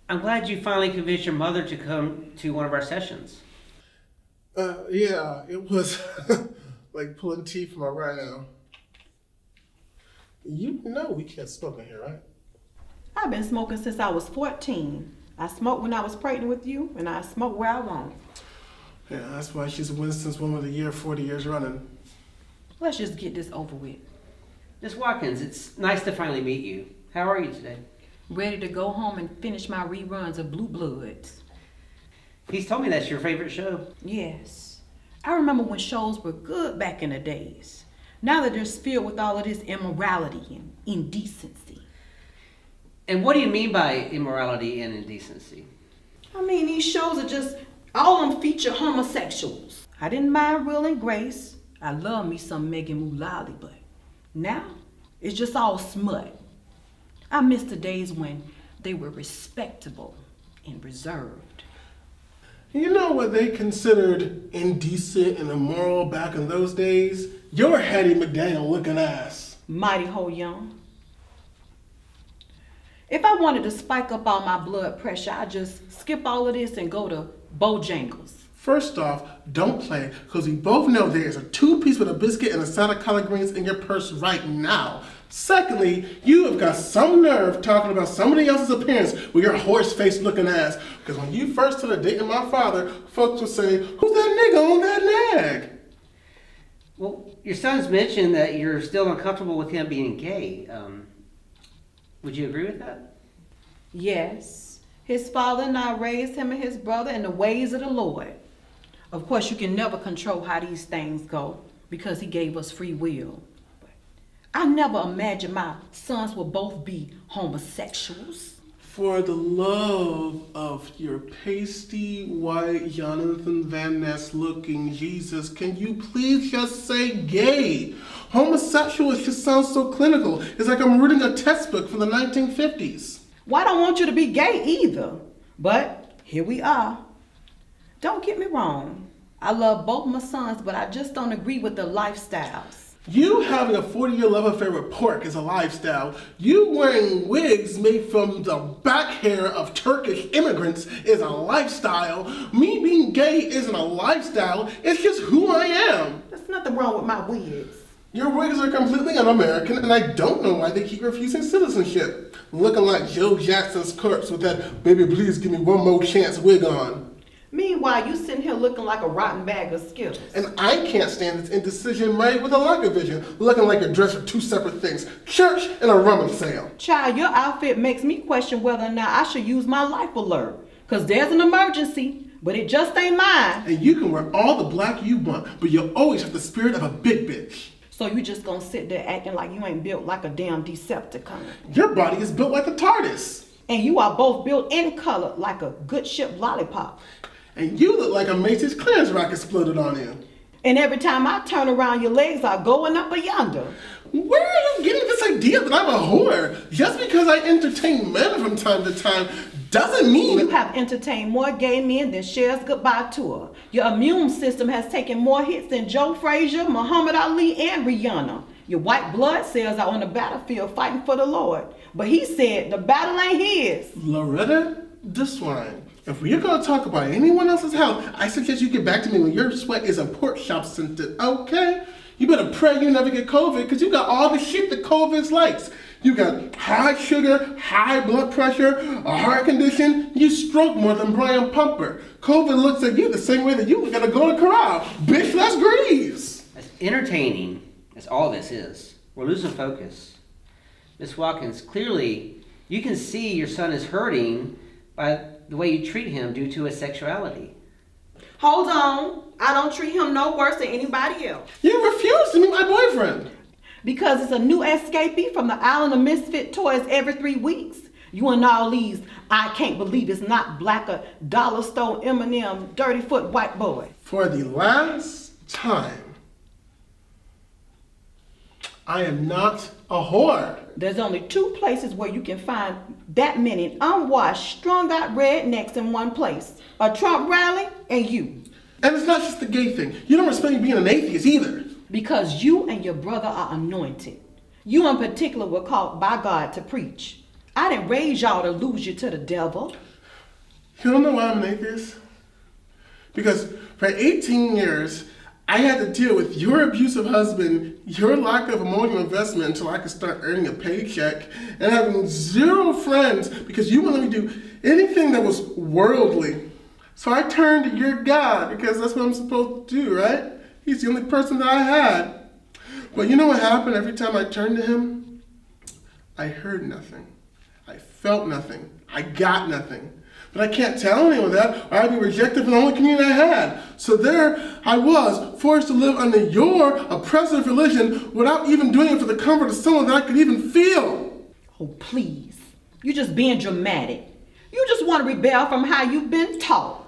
I'm glad you finally convinced your mother to come to one of our sessions. Yeah, it was like pulling teeth from my rhino. You know we can't smoke in here, right? I've been smoking since I was 14. I smoked when I was pregnant with you, and I smoke where I want. Yeah, that's why she's Winston's Woman of the Year 40 years running. Let's just get this over with. Miss Watkins, it's nice to finally meet you. How are you today? Ready to go home and finish my reruns of Blue Bloods. He's told me that's your favorite show. Yes. I remember when shows were good back in the days. Now that they're filled with all of this immorality and indecency. And what do you mean by immorality and indecency? I mean, these shows are just, all of them feature homosexuals. I didn't mind Will and Grace. I love me some Megan Mullally, but now it's just all smut. I miss the days when they were respectable and reserved. You know what they considered indecent and immoral back in those days? Your Hattie McDaniel looking ass. Mighty Ho Young. If I wanted to spike up all my blood pressure, I'd just skip all of this and go to Bojangles. First off, don't play, because we both know there's a 2-piece with a biscuit and a side of collard greens in your purse right now. Secondly, you have got some nerve talking about somebody else's appearance with your horse-faced looking ass. Because when you first started dating my father, folks would say, "Who's that nigga on that nag?" Well, your son's mentioned that you're still uncomfortable with him being gay. Would you agree with that? Yes, his father and I raised him and his brother in the ways of the Lord. Of course, you can never control how these things go because he gave us free will. I never imagined my sons will both be homosexuals. For the love of your pasty white Jonathan Van Ness looking Jesus, can you please just say gay? Homosexual just sounds so clinical. It's like I'm reading a textbook from the 1950s. Well, I don't want you to be gay either, but here we are. Don't get me wrong. I love both my sons, but I just don't agree with their lifestyles. You having a 40-year love affair with pork is a lifestyle. You wearing wigs made from the back hair of Turkish immigrants is a lifestyle. Me being gay isn't a lifestyle, it's just who I am. There's nothing wrong with my wigs. Your wigs are completely un-American, and I don't know why they keep refusing citizenship. Looking like Joe Jackson's corpse with that "baby please give me one more chance" wig on. Meanwhile, you sitting here looking like a rotten bag of Skittles. And I can't stand this indecision married with a lack of vision, looking like you're dressed for 2 separate things, church and a rummage sale. Child, your outfit makes me question whether or not I should use my life alert. Because there's an emergency, but it just ain't mine. And you can wear all the black you want, but you'll always have the spirit of a big bitch. So you just gonna sit there acting like you ain't built like a damn Decepticon. Your body is built like a TARDIS. And you are both built and colored like a good ship lollipop. And you look like a Macy's clearance rack exploded on you. And every time I turn around, your legs are going up a yonder. Where are you getting this idea that I'm a whore? Just because I entertain men from time to time doesn't mean... You have entertained more gay men than Cher's goodbye tour. Your immune system has taken more hits than Joe Frazier, Muhammad Ali, and Rihanna. Your white blood cells are on the battlefield fighting for the Lord. But he said the battle ain't his. Loretta DeSwine. If we're going to talk about anyone else's health, I suggest you get back to me when your sweat is a pork chop scented, okay? You better pray you never get COVID, because you got all the shit that COVID likes. You got high sugar, high blood pressure, a heart condition. You stroke more than Brian Pumper. COVID looks at you the same way that you gotta go to corral. Bitch, let's grease. As entertaining as all this is, we're losing focus. Miss Watkins, clearly you can see your son is hurting by the way you treat him due to his sexuality. Hold on. I don't treat him no worse than anybody else. You refuse to meet my boyfriend. Because it's a new escapee from the island of misfit toys every 3 weeks. You and all these, I can't believe it's not black or dollar store Eminem, dirty foot white boy. For the last time, I am not a whore. There's only 2 places where you can find that many unwashed, strung-out rednecks in one place. A Trump rally and you. And it's not just the gay thing. You don't respect me being an atheist either. Because you and your brother are anointed. You in particular were called by God to preach. I didn't raise y'all to lose you to the devil. You don't know why I'm an atheist? Because for 18 years, I had to deal with your abusive husband, your lack of emotional investment until I could start earning a paycheck, and having zero friends because you wouldn't let me do anything that was worldly. So I turned to your God because that's what I'm supposed to do, right? He's the only person that I had. But you know what happened every time I turned to him? I heard nothing. I felt nothing. I got nothing. But I can't tell anyone that, or I'd be rejected from the only community I had. So there I was, forced to live under your oppressive religion without even doing it for the comfort of someone that I could even feel. Oh, please. You're just being dramatic. You just want to rebel from how you've been taught.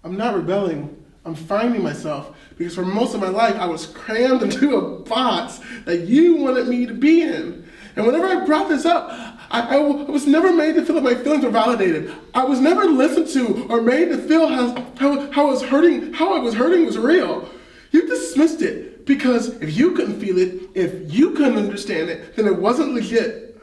I'm not rebelling. I'm finding myself. Because for most of my life, I was crammed into a box that you wanted me to be in. And whenever I brought this up, I was never made to feel that my feelings were validated. I was never listened to or made to feel how I was hurting was real. You dismissed it because if you couldn't feel it, if you couldn't understand it, then it wasn't legit.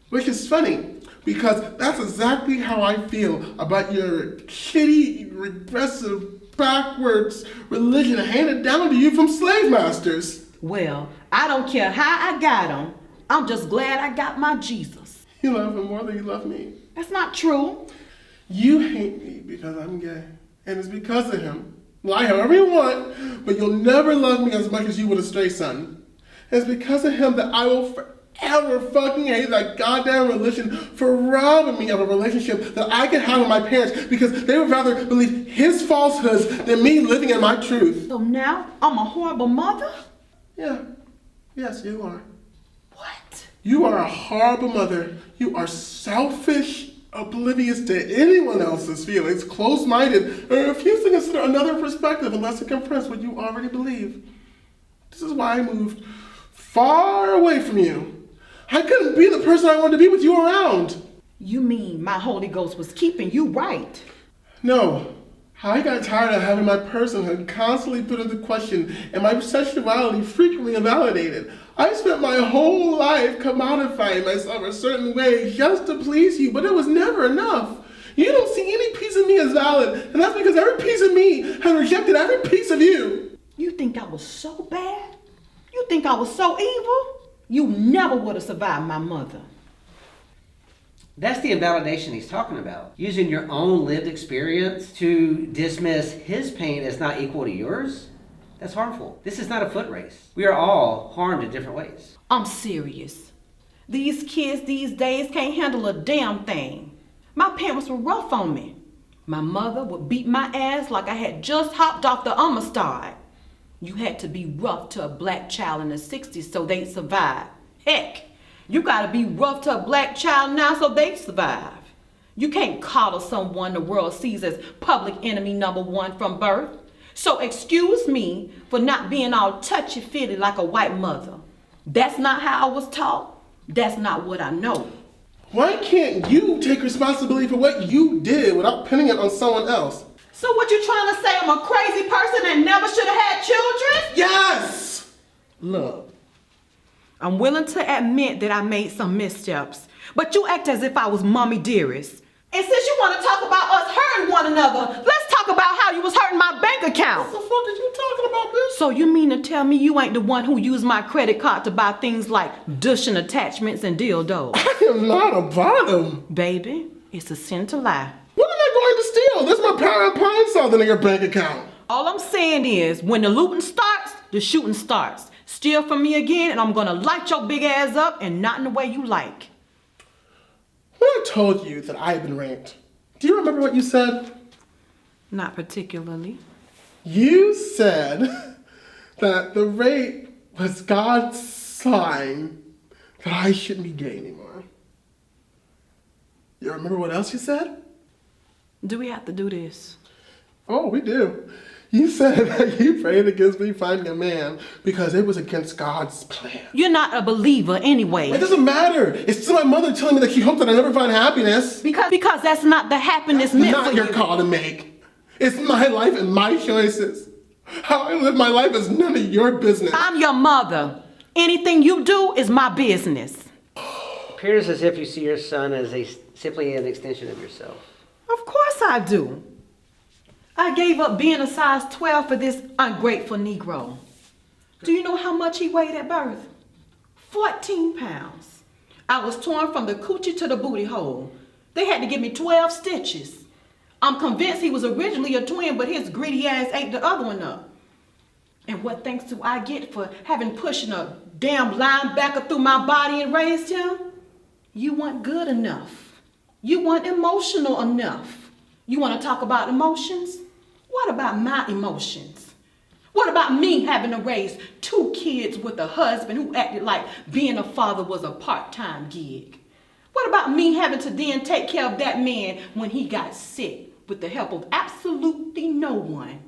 Which is funny because that's exactly how I feel about your shitty, regressive, backwards religion handed down to you from slave masters. Well, I don't care how I got him. I'm just glad I got my Jesus. You love him more than you love me. That's not true. You hate me because I'm gay. And it's because of him. Lie however you want, but you'll never love me as much as you would a stray son. And it's because of him that I will forever fucking hate that goddamn religion for robbing me of a relationship that I could have with my parents because they would rather believe his falsehoods than me living in my truth. So now I'm a horrible mother? Yeah. Yes, you are. What? You are a horrible mother. You are selfish, oblivious to anyone else's feelings, close-minded, and refuse to consider another perspective unless it confronts what you already believe. This is why I moved far away from you. I couldn't be the person I wanted to be with you around. You mean my Holy Ghost was keeping you right? No. I got tired of having my personhood constantly put into question and my sexuality frequently invalidated. I spent my whole life commodifying myself a certain way just to please you, but it was never enough. You don't see any piece of me as valid, and that's because every piece of me has rejected every piece of you. You think I was so bad? You think I was so evil? You never would have survived my mother. That's the invalidation he's talking about. Using your own lived experience to dismiss his pain as not equal to yours? That's harmful. This is not a foot race. We are all harmed in different ways. I'm serious. These kids these days can't handle a damn thing. My parents were rough on me. My mother would beat my ass like I had just hopped off the Amistad. You had to be rough to a black child in the 60s so they'd survive. Heck, you gotta be rough to a black child now so they survive. You can't coddle someone the world sees as public enemy number one from birth. So excuse me for not being all touchy-feely like a white mother. That's not how I was taught. That's not what I know. Why can't you take responsibility for what you did without pinning it on someone else? So what you trying to say, I'm a crazy person that never should have had children? Yes! Look, I'm willing to admit that I made some missteps, but you act as if I was mommy dearest. And since you want to talk about us hurting one another, let's talk about how you was hurting my bank account. What the fuck are you talking about, bitch? So you mean to tell me you ain't the one who used my credit card to buy things like dushing attachments and dildos? I am not a bottom. Baby, it's a sin to lie. What am I going to steal? This is my power pine something in your bank account. All I'm saying is, when the looting starts, the shooting starts. Steal from me again, and I'm gonna light your big ass up, and not in the way you like. When I told you that I had been raped, do you remember what you said? Not particularly. You said that the rape was God's sign that I shouldn't be gay anymore. You remember what else you said? Do we have to do this? Oh, we do. You said that you prayed against me finding a man because it was against God's plan. You're not a believer anyway. It doesn't matter. It's still my mother telling me that she hoped that I never find happiness. Because that's not the happiness meant Not for your you. call to make. It's my life and my choices. How I live my life is none of your business. I'm your mother. Anything you do is my business. It appears as if you see your son as simply an extension of yourself. Of course I do. I gave up being a size 12 for this ungrateful Negro. Do you know how much he weighed at birth? 14 pounds. I was torn from the coochie to the booty hole. They had to give me 12 stitches. I'm convinced he was originally a twin, but his greedy ass ate the other one up. And what thanks do I get for having pushing a damn linebacker through my body and raised him? You weren't good enough. You weren't emotional enough. You want to talk about emotions? What about my emotions? What about me having to raise 2 kids with a husband who acted like being a father was a part-time gig? What about me having to then take care of that man when he got sick with the help of absolutely no one?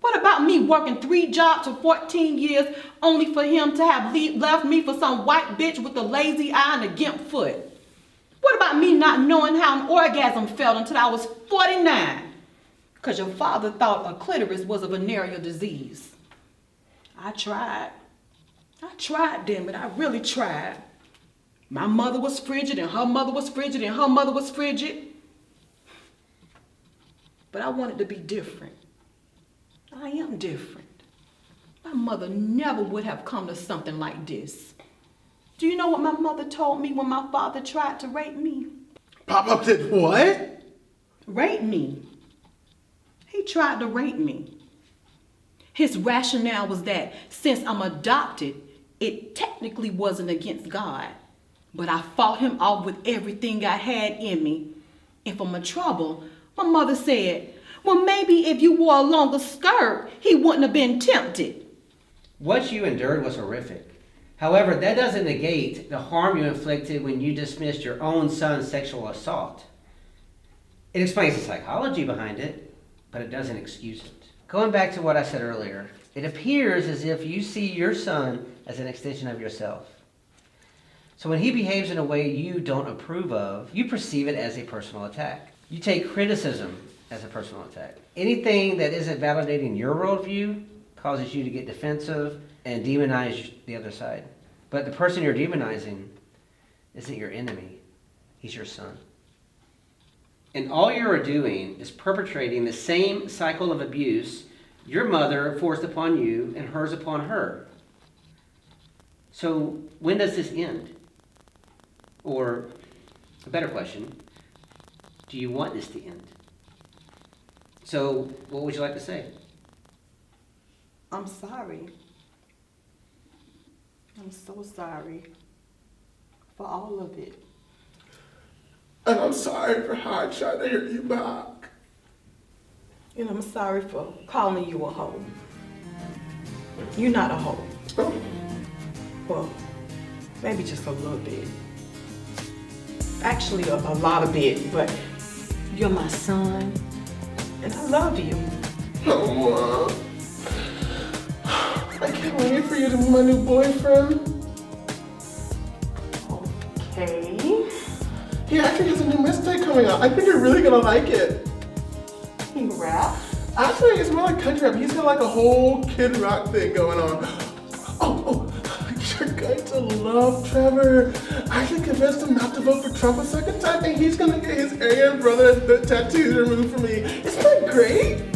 What about me working 3 jobs for 14 years only for him to have left me for some white bitch with a lazy eye and a gimp foot? What about me not knowing how an orgasm felt until I was 49? Because your father thought a clitoris was a venereal disease. I tried, damn it, I really tried. My mother was frigid and her mother was frigid and her mother was frigid. But I wanted to be different. I am different. My mother never would have come to something like this. Do you know what my mother told me when my father tried to rape me? Papa did what? Rape me. He tried to rape me. His rationale was that since I'm adopted, it technically wasn't against God. But I fought him off with everything I had in me. And for my trouble, my mother said, well, maybe if you wore a longer skirt, he wouldn't have been tempted. What you endured was horrific. However, that doesn't negate the harm you inflicted when you dismissed your own son's sexual assault. It explains the psychology behind it, but it doesn't excuse it. Going back to what I said earlier, it appears as if you see your son as an extension of yourself. So when he behaves in a way you don't approve of, you perceive it as a personal attack. You take criticism as a personal attack. Anything that isn't validating your worldview causes you to get defensive and demonize the other side. But the person you're demonizing isn't your enemy. He's your son. And all you're doing is perpetrating the same cycle of abuse your mother forced upon you and hers upon her. So when does this end? Or a better question, do you want this to end? So what would you like to say? I'm sorry. I'm so sorry for all of it. And I'm sorry for how I tried to hurt you back. And I'm sorry for calling you a hoe. You're not a hoe. Oh. Well, maybe just a little bit. Actually, a lot of bit, but you're my son, and I love you. Oh, I can't wait for you to be my new boyfriend. Okay. He actually has a new mixtape coming out. I think you're really gonna like it. He rap? Actually, it's more like country rap. He's got like a whole kid rock thing going on. Oh, you're going to love Trevor. I actually convinced him not to vote for Trump a second time, and he's gonna get his Aryan brother tattoos removed from me. Isn't that great?